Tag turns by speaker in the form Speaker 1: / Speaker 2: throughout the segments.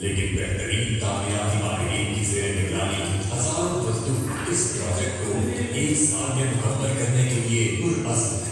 Speaker 1: लेकिन बेहतरीन कामयाबी माहिरीन की जेर निगरानी हजारों मजदूर इस प्रोजेक्ट को एक साल में मुकम्मल करने के लिए पुरअज़्म थे।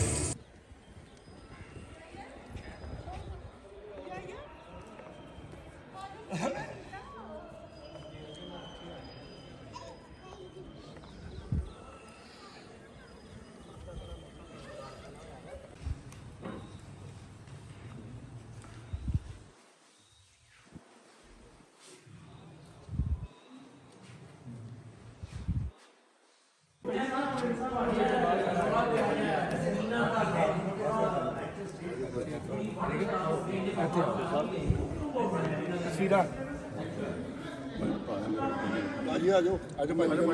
Speaker 2: सीधा
Speaker 3: भाजी आ जाओ भाई आ जाओ